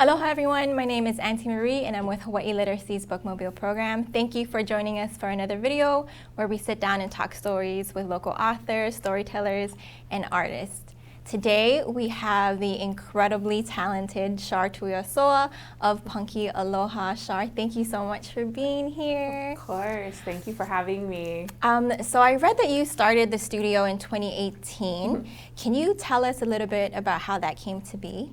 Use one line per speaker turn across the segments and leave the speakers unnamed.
Aloha everyone, my name is Auntie Marie and I'm with Hawaii Literacy's Bookmobile Program. Thank you for joining us for another video where we sit down and talk stories with local authors, storytellers, and artists. Today we have the incredibly talented Shar Tuiasoa of Punky, Aloha. Shar, thank you so much for being here.
Of course, thank you for having me.
So I read that you started the studio in 2018. Can you tell us a little bit about how that came to be?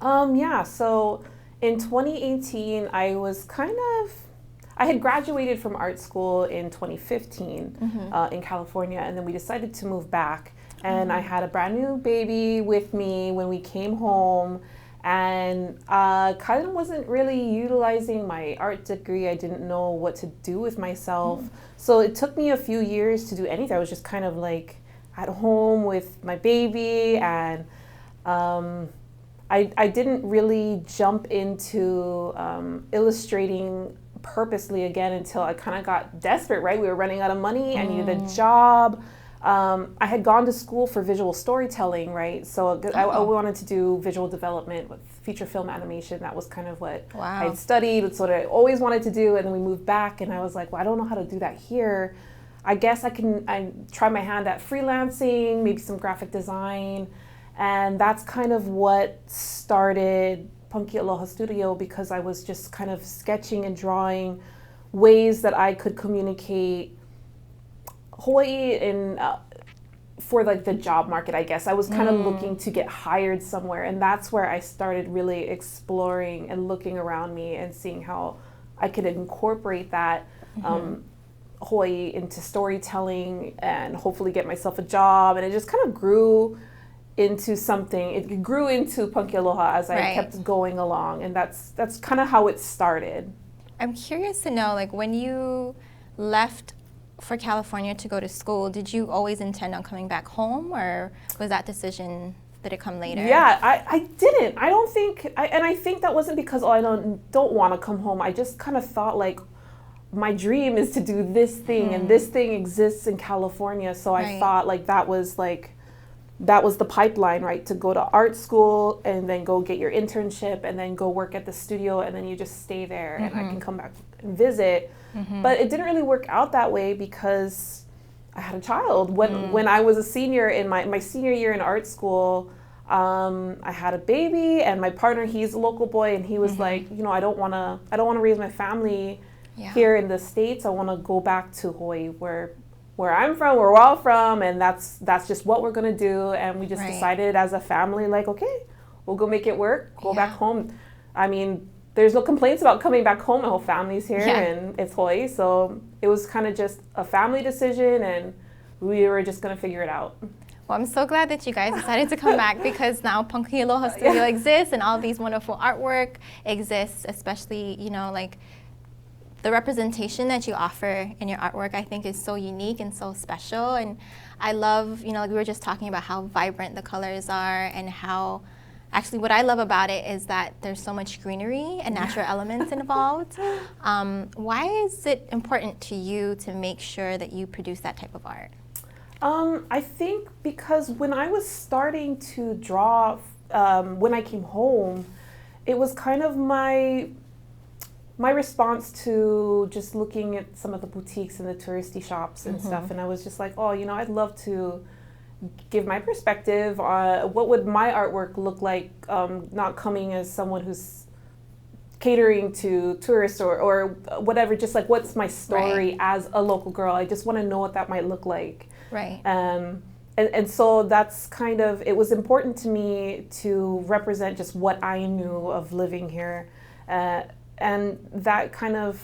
Yeah, so in 2018, I had graduated from art school in 2015 in California, and then we decided to move back. And I had a brand new baby with me when we came home, and kind of wasn't really utilizing my art degree. I didn't know what to do with myself. So it took me a few years to do anything. I was just kind of like at home with my baby, and I didn't really jump into illustrating purposely again until I kind of got desperate, right? We were running out of money. I needed a job. I had gone to school for visual storytelling, right? So I wanted to do visual development with feature film animation. That was kind of what I had studied. It's what I always wanted to do. And then we moved back and I was like, well, I don't know how to do that here. I guess I try my hand at freelancing, maybe some graphic design. And that's kind of what started Punky Aloha Studio, because I was just kind of sketching and drawing ways that I could communicate Hawaii for like the job market, I guess. I was kind of looking to get hired somewhere, and that's where I started really exploring and looking around me and seeing how I could incorporate that Hawaii into storytelling and hopefully get myself a job. And it just kind of grew into something. It grew into Punky Aloha as I kept going along, and that's kind of how it started.
I'm curious to know, like, when you left for California to go to school, did you always intend on coming back home, or was that decision, did it come later?
Yeah, I didn't. I don't think, and I think that wasn't because, I don't want to come home. I just kind of thought like, my dream is to do this thing, and this thing exists in California. So I thought like that was the pipeline, right? To go to art school and then go get your internship and then go work at the studio, and then you just stay there and I can come back and visit. But it didn't really work out that way because I had a child. When I was a senior in my senior year in art school, I had a baby, and my partner, he's a local boy, and he was like, I don't want to raise my family here in the States. I want to go back to Hawaii where I'm from, where we're all from, and that's just what we're gonna do. And we just decided as a family, like, okay, we'll go make it work, go back home. I mean, there's no complaints about coming back home. My whole family's here, and it's Hawaii. So it was kind of just a family decision, and we were just gonna figure it out.
Well, I'm so glad that you guys decided to come back, because now Punky Aloha Studio exists, and all these wonderful artwork exists, especially, like, the representation that you offer in your artwork, I think, is so unique and so special. And I love, like we were just talking about how vibrant the colors are, and how, actually what I love about it is that there's so much greenery and natural elements involved. Why is it important to you to make sure that you produce that type of art?
I think because when I was starting to draw, when I came home, it was kind of my response to just looking at some of the boutiques and the touristy shops and stuff, and I was just like, I'd love to give my perspective on what would my artwork look like, not coming as someone who's catering to tourists or whatever, just like, what's my story as a local girl? I just want to know what that might look like. And so that's kind of, it was important to me to represent just what I knew of living here. And that kind of,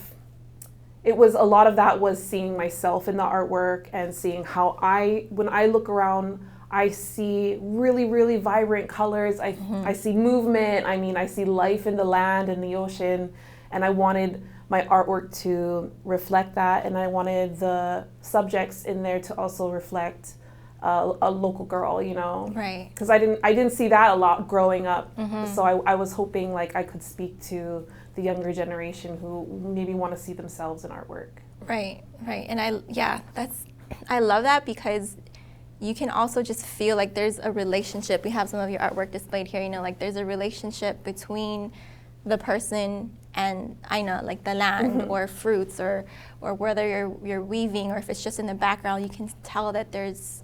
it was, a lot of that was seeing myself in the artwork and seeing how when I look around, I see really, really vibrant colors. I see movement. I mean, I see life in the land and the ocean. And I wanted my artwork to reflect that. And I wanted the subjects in there to also reflect a local girl, Because I didn't see that a lot growing up. So I was hoping like I could speak to the younger generation who maybe want to see themselves in artwork.
Right. And I love that, because you can also just feel like there's a relationship. We have some of your artwork displayed here, you know, like there's a relationship between the person and, I know, like the land or fruits or whether you're weaving or if it's just in the background, you can tell that there's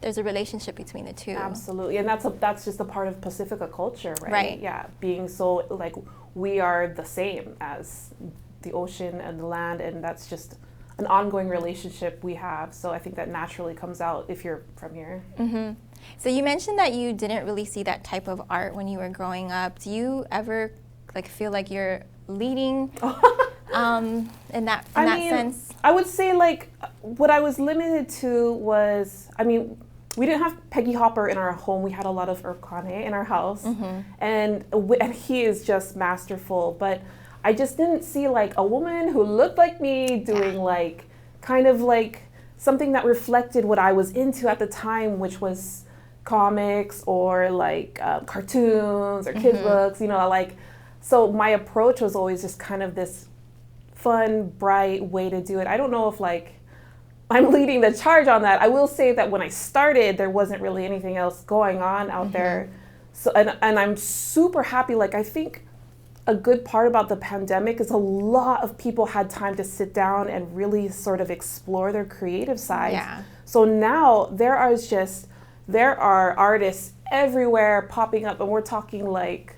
a relationship between the two.
Absolutely, and that's just a part of Pacifica culture, right?
Right.
Yeah, being so, like, we are the same as the ocean and the land, and that's just an ongoing relationship we have. So I think that naturally comes out if you're from here.
Mm-hmm. So you mentioned that you didn't really see that type of art when you were growing up. Do you ever like feel like you're leading in that sense?
I would say like what I was limited to was, I mean, we didn't have Peggy Hopper in our home. We had a lot of Urkane in our house, and he is just masterful. But I just didn't see like a woman who looked like me doing like kind of like something that reflected what I was into at the time, which was comics or like cartoons or kids books, you know, like. So my approach was always just kind of this fun, bright way to do it. I don't know if like I'm leading the charge on that. I will say that when I started, there wasn't really anything else going on out there. So and I'm super happy. Like I think a good part about the pandemic is a lot of people had time to sit down and really sort of explore their creative sides.
Yeah.
So now there are artists everywhere popping up, and we're talking like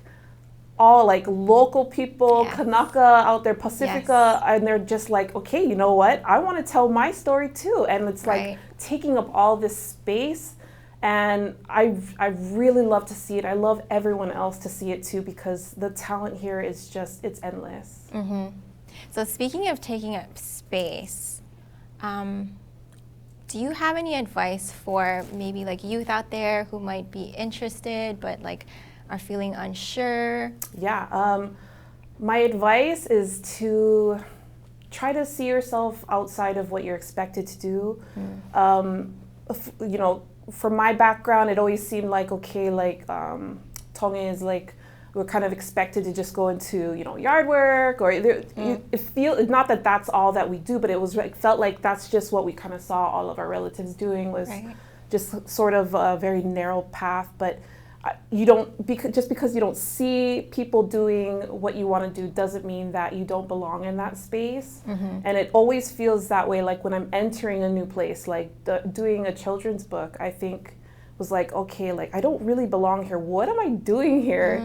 all like local people, Kanaka out there, Pacifica, and they're just like, okay, you know what? I want to tell my story too. And it's like taking up all this space. And I really love to see it. I love everyone else to see it too, because the talent here is just, it's endless.
So speaking of taking up space, do you have any advice for maybe like youth out there who might be interested but like are feeling unsure?
Yeah, my advice is to try to see yourself outside of what you're expected to do. You know, from my background, it always seemed like, okay, like Tonga is like, we're kind of expected to just go into, you know, yard work or it's not that that's all that we do, but it was like, felt like that's just what we kind of saw all of our relatives doing was just sort of a very narrow path. But you don't, just because you don't see people doing what you want to do doesn't mean that you don't belong in that space. And it always feels that way, like when I'm entering a new place, like doing a children's book, I think was like, okay, like I don't really belong here. What am I doing here?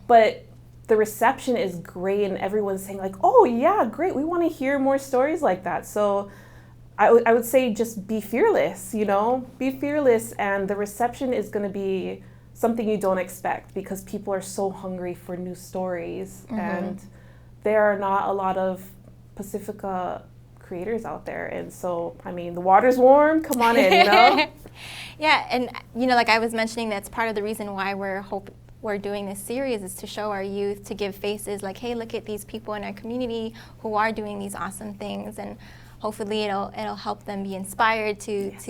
But the reception is great and everyone's saying like, oh yeah, great, we want to hear more stories like that. So I would say just be fearless, you know, be fearless, and the reception is going to be something you don't expect because people are so hungry for new stories, and there are not a lot of Pacifica creators out there. And so, I mean, the water's warm, come on in, you know?
Yeah, and you know, like I was mentioning, that's part of the reason why we're doing this series is to show our youth, to give faces like, hey, look at these people in our community who are doing these awesome things, and hopefully it'll help them be inspired to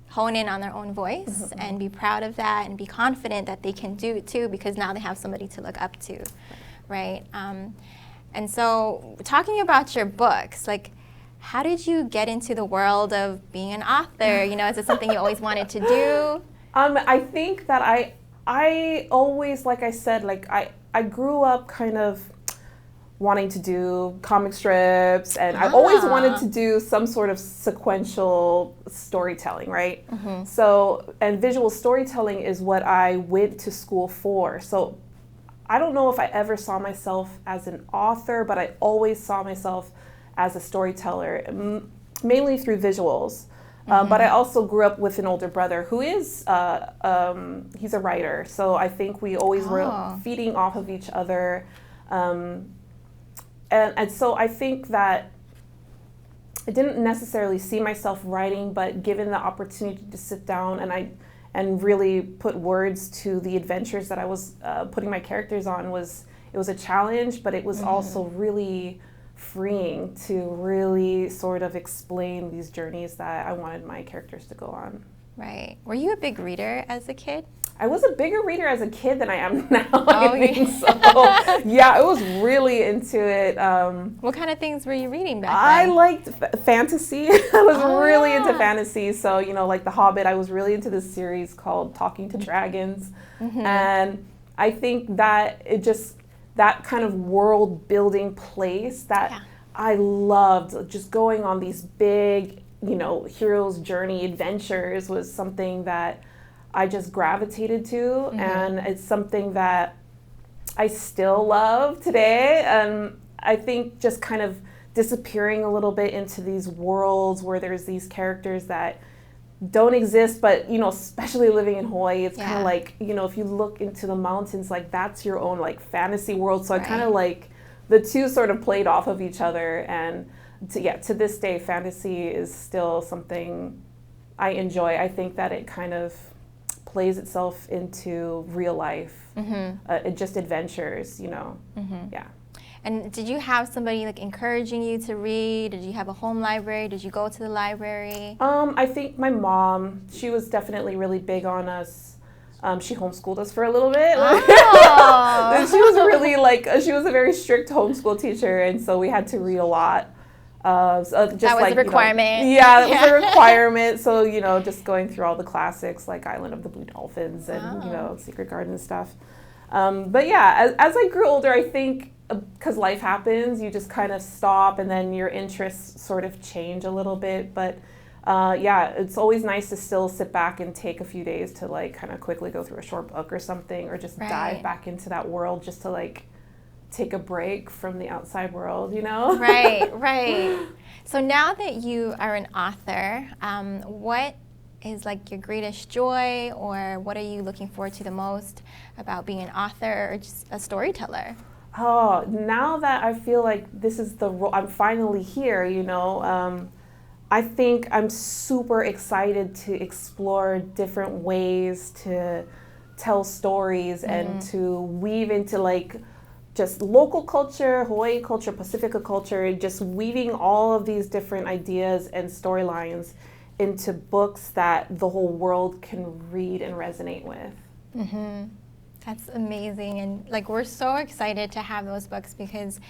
hone in on their own voice and be proud of that and be confident that they can do it too, because now they have somebody to look up to, right? And so talking about your books, like how did you get into the world of being an author? You know, is it something you always wanted to do?
I think that I always, like I said, like I grew up kind of wanting to do comic strips, and I always wanted to do some sort of sequential storytelling, right? So, and visual storytelling is what I went to school for. So I don't know if I ever saw myself as an author, but I always saw myself as a storyteller, mainly through visuals. But I also grew up with an older brother who is, he's a writer. So I think we always were feeding off of each other. And so I think that I didn't necessarily see myself writing, but given the opportunity to sit down and really put words to the adventures that I was putting my characters on, it was a challenge, but it was also really freeing to really sort of explain these journeys that I wanted my characters to go on.
Right. Were you a big reader as a kid?
I was a bigger reader as a kid than I am now.
Oh,
I think so. Yeah, I was really into it.
What kind of things were you reading back
I
then?
liked fantasy. I was really into
yeah.
fantasy. So, you know, like The Hobbit, I was really into this series called Talking to Dragons. And I think that that kind of world building place that I loved, just going on these big, you know, hero's journey adventures was something that I just gravitated to. And it's something that I still love today. And I think just kind of disappearing a little bit into these worlds where there's these characters that don't exist, but, you know, especially living in Hawaii, it's kind of like, you know, if you look into the mountains, like that's your own like fantasy world. So I kind of like the two sort of played off of each other. And to this day, fantasy is still something I enjoy. I think that it kind of plays itself into real life, just adventures, you know. Yeah.
And did you have somebody like encouraging you to read? Did you have a home library? Did you go to the library?
I think my mom, she was definitely really big on us. She homeschooled us for a little bit.
Oh.
She was really like, she was a very strict homeschool teacher, and so we had to read a lot. Just
that was
like,
a requirement.
You know, yeah, that was a requirement. So, you know, just going through all the classics like Island of the Blue Dolphins and, you know, Secret Garden and stuff. But yeah, as I grew older, I think because life happens, you just kind of stop and then your interests sort of change a little bit. But yeah, it's always nice to still sit back and take a few days to like kind of quickly go through a short book or something, or just dive back into that world just to like take a break from the outside world, you know?
Right. So now that you are an author, what is like your greatest joy, or what are you looking forward to the most about being an author or just a storyteller?
Oh, now that I feel like this is the role, I'm finally here, you know, I think I'm super excited to explore different ways to tell stories and to weave into like just local culture, Hawaii culture, Pacifica culture, just weaving all of these different ideas and storylines into books that the whole world can read and resonate with.
That's amazing, and like we're so excited to have those books because,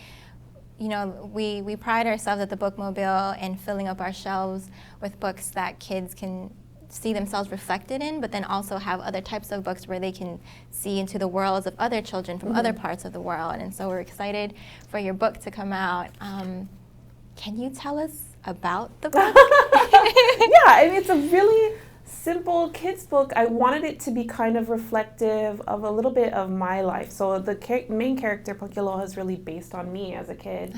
you know, we pride ourselves at the Bookmobile in filling up our shelves with books that kids can see themselves reflected in, but then also have other types of books where they can see into the worlds of other children from other parts of the world. And so we're excited for your book to come out. Can you tell us about the book?
Yeah, and it's a really simple kids book. I wanted it to be kind of reflective of a little bit of my life. So the main character, Punky, is really based on me as a kid.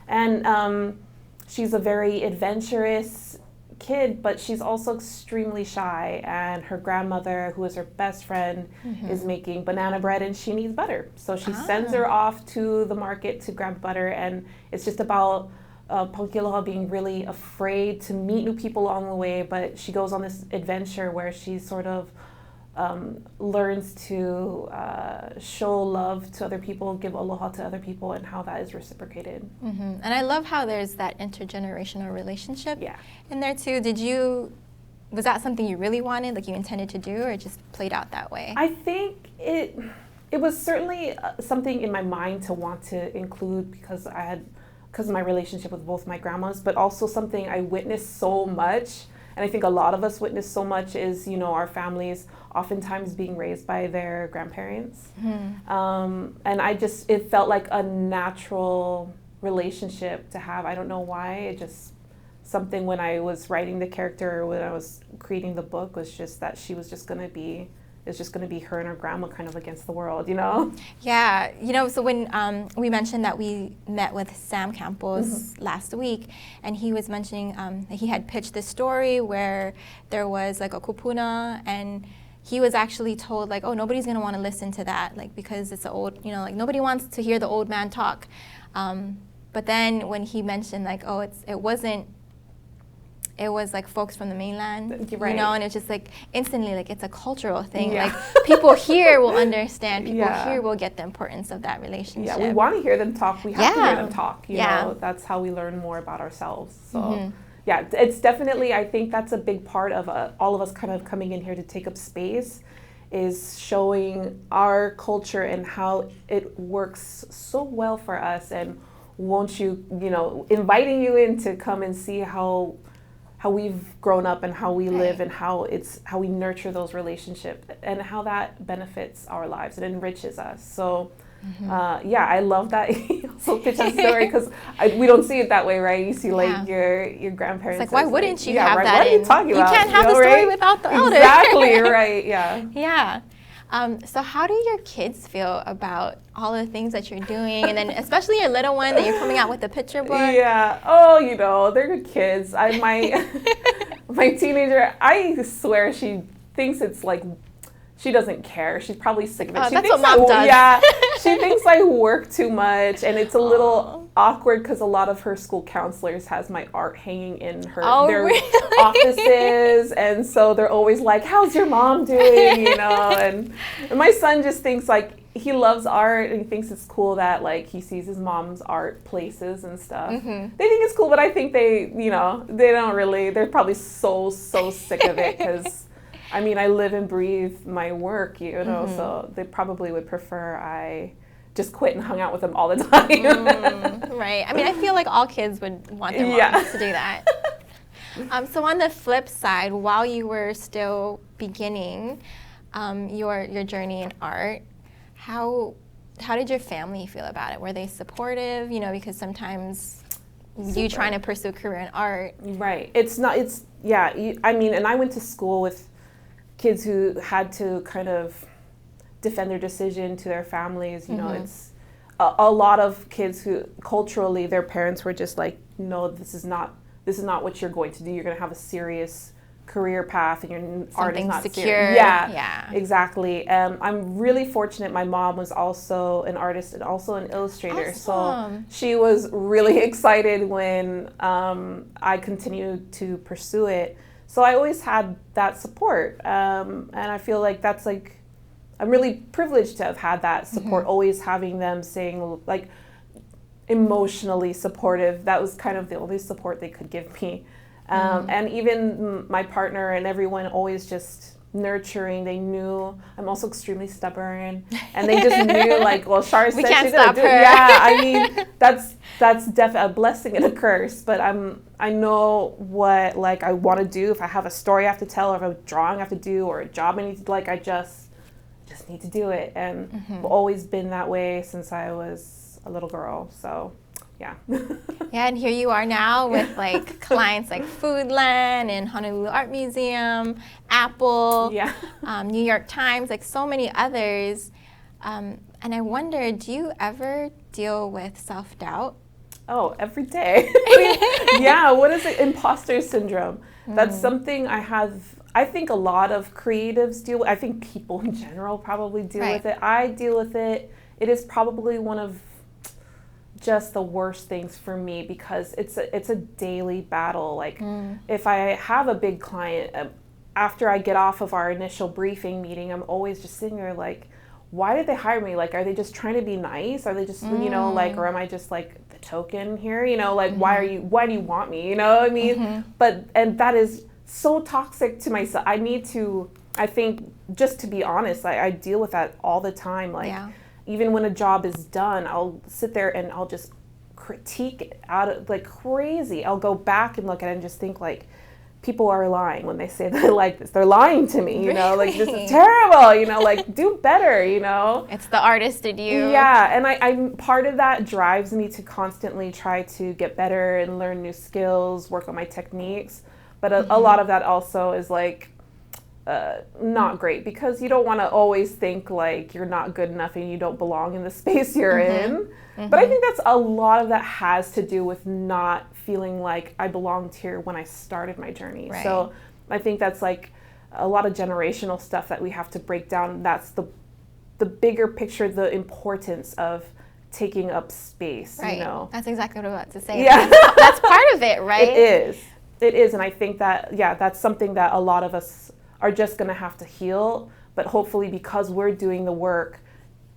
And she's a very adventurous kid, but she's also extremely shy, and her grandmother, who is her best friend, is making banana bread and she needs butter. So she sends her off to the market to grab butter, and it's just about Punky being really afraid to meet new people along the way, but she goes on this adventure where she sort of learns to show love to other people, give aloha to other people, and how that is reciprocated.
And I love how there's that intergenerational relationship in there too. Was that something you really wanted, like you intended to do, or it just played out that way?
I think it was certainly something in my mind to want to include because of my relationship with both my grandmas, but also something I witnessed so much. And I think a lot of us witness so much is, you know, our families oftentimes being raised by their grandparents. And it felt like a natural relationship to have. I don't know why. It just, something when I was writing the character, when I was creating the book, was just that she was just going to be, it's just going to be her and her grandma kind of against the world, you know?
Yeah, you know, so when we mentioned that we met with Sam Campos last week, and he was mentioning that he had pitched this story where there was like a kupuna, and he was actually told like, oh, nobody's going to want to listen to that, like, because it's an old, you know, like nobody wants to hear the old man talk. But then when he mentioned like, oh, it was like folks from the mainland, you know, and it's just like instantly like it's a cultural thing. Like people here will understand, people here will get the importance of that relationship.
Yeah, we want to hear them talk. We have to hear them talk. You know, that's how we learn more about ourselves. So yeah, it's definitely, I think that's a big part of all of us kind of coming in here to take up space, is showing our culture and how it works so well for us, and inviting you in to come and see how we've grown up and how we live and how we nurture those relationships and how that benefits our lives and enriches us. So I love that you also pitch a story, because we don't see it that way, right? You see your grandparents.
It's like, why wouldn't you have
right,
that?
What are you talking about?
You can't have a story without the elder.
Exactly, right, yeah.
Yeah. So how do your kids feel about all the things that you're doing, and then especially your little one that you're coming out with the picture book?
Yeah. Oh, they're good kids. My teenager, I swear she thinks it's like, she doesn't care. She's probably sick of it.
That's what mom does.
Yeah. She thinks I work too much, and it's a little awkward because a lot of her school counselors has my art hanging in their offices, and so they're always like, "How's your mom doing?" And my son just thinks like, he loves art, and he thinks it's cool that like he sees his mom's art places and stuff. They think it's cool, but I think they don't really. They're probably so sick of it, because I mean, I live and breathe my work, so they probably would prefer I just quit and hung out with them all the time.
Right. I mean, I feel like all kids would want their moms to do that. So on the flip side, while you were still beginning your journey in art, how did your family feel about it? Were they supportive? Because sometimes you trying to pursue a career in art.
Right. I mean, and I went to school with kids who had to kind of defend their decision to their families. It's a lot of kids who culturally their parents were just like, no, this is not what you're going to do. You're going to have a serious career path, and your art is not
secure.
Serious. Yeah, exactly. I'm really fortunate. My mom was also an artist and also an illustrator.
Awesome.
So she was really excited when I continued to pursue it. So I always had that support, and I feel like that's like, I'm really privileged to have had that support, always having them saying like emotionally supportive. That was kind of the only support they could give me. And even my partner and everyone always just nurturing. They knew I'm also extremely stubborn, and they just knew like, well, Shar said she's gonna do it. Yeah, I mean, that's definitely a blessing and a curse, but I know what like I want to do. If I have a story I have to tell, or if I have a drawing I have to do, or a job I need to I just need to do it. And I've always been that way since I was a little girl. So yeah.
Yeah, and here you are now with like clients like Foodland and Honolulu Art Museum, Apple, New York Times, like so many others. And I wonder, do you ever deal with self-doubt?
Oh, every day. Yeah, what is it? Imposter syndrome. That's something I think a lot of creatives deal with. I think people in general probably deal with it. I deal with it. It is probably one of just the worst things for me, because it's a daily battle. Like if I have a big client, after I get off of our initial briefing meeting, I'm always just sitting there like, why did they hire me? Like, are they just trying to be nice? Are they just, like, or am I just like the token here? Like, why do you want me? I mean, and that is so toxic to myself. I think just to be honest, I deal with that all the time. Like, even when a job is done, I'll sit there and I'll just critique it out of like crazy. I'll go back and look at it and just think like, people are lying when they say they like this. They're lying to me, like this is terrible, like do better,
It's the artist in you.
Yeah, and I'm part of that drives me to constantly try to get better and learn new skills, work on my techniques. But a lot of that also is like not great, because you don't want to always think like you're not good enough and you don't belong in the space you're in. But I think that's a lot of that has to do with not feeling like I belonged here when I started my journey. Right. So I think that's like a lot of generational stuff that we have to break down. That's the bigger picture, the importance of taking up space.
Right. That's exactly what I was about to say.
Yeah.
That's part of it, right?
It is. And I think that, that's something that a lot of us are just going to have to heal. But hopefully, because we're doing the work,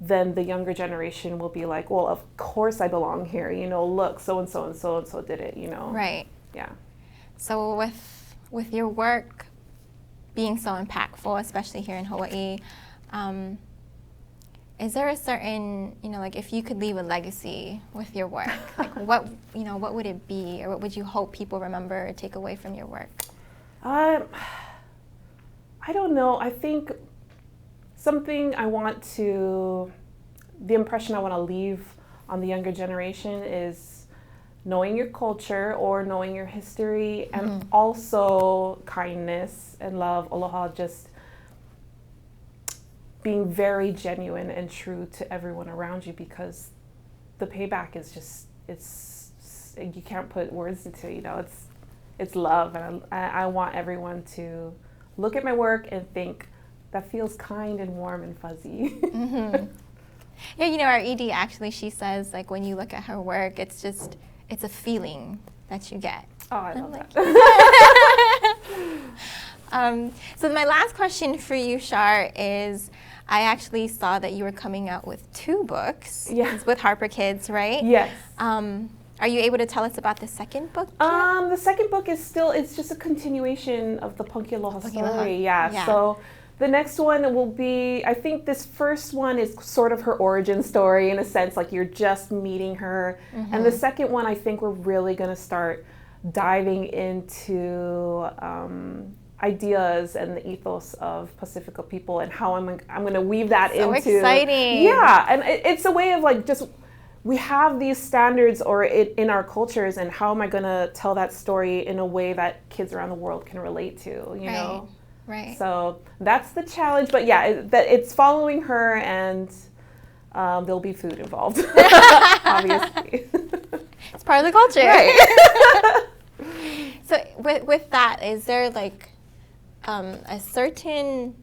then the younger generation will be like, well, of course I belong here. Look, so-and-so and so-and-so did it,
Right.
Yeah.
So with your work, being so impactful, especially here in Hawaii. Is there a certain, like if you could leave a legacy with your work, like what would it be, or what would you hope people remember or take away from your work?
I don't know. I think something the impression I want to leave on the younger generation is knowing your culture or knowing your history, and also kindness and love, aloha, just being very genuine and true to everyone around you, because the payback is just, you can't put words into it, it's love. And I want everyone to look at my work and think, that feels kind and warm and fuzzy.
Yeah, our ED actually, she says, like, when you look at her work, it's a feeling that you get.
Oh, I love that.
So my last question for you, Shar, is I actually saw that you were coming out with 2 books.
Yes.
With Harper Kids, right?
Yes.
Are you able to tell us about the second book?
The second book is it's just a continuation of the Punky Aloha story. Yeah. So the next one will be, I think this first one is sort of her origin story, in a sense, like you're just meeting her. And the second one, I think we're really going to start diving into ideas and the ethos of Pacifica people, and how I'm going to weave that into.
So exciting.
Yeah, and it's a way of like just, we have these standards in our cultures, and how am I going to tell that story in a way that kids around the world can relate to, you know?
Right.
So that's the challenge, but yeah, it's following her, and there'll be food involved, obviously.
It's part of the culture.
Right.
So with that, is there like a certain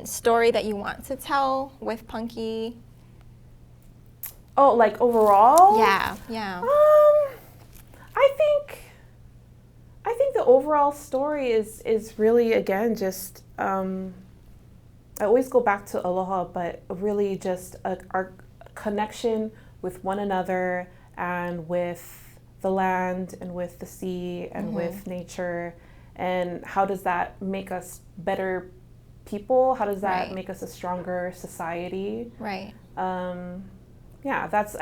story that you want to tell with Punky?
Oh, like overall?
Yeah.
I think the overall story is really, again, just I always go back to aloha, but really just our connection with one another, and with the land, and with the sea, and with nature, and how does that make us better people? How does that make us a stronger society?
Right.
I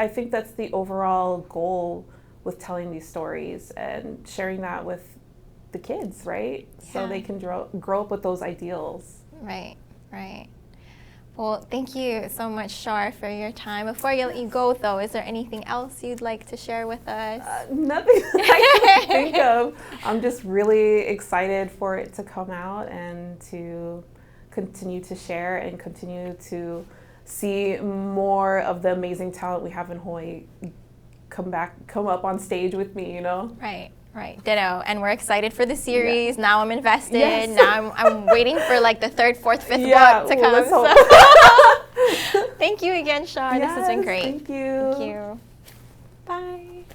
think that's the overall goal with telling these stories and sharing that with the kids, right? Yeah. So they can grow up with those ideals.
Right. Well, thank you so much, Shar, for your time. Before I let you go, though, is there anything else you'd like to share with us?
Nothing I can think of. I'm just really excited for it to come out, and to continue to share and continue to see more of the amazing talent we have in Hawaii come up on stage with me, you know?
Right. Ditto. And we're excited for the series. Yeah. Now I'm invested.
Yes.
Now I'm waiting for like the 3rd, 4th, 5th book to come.
Let's hope.
Thank you again, Shar.
Yes,
this has been great.
Thank you.
Bye.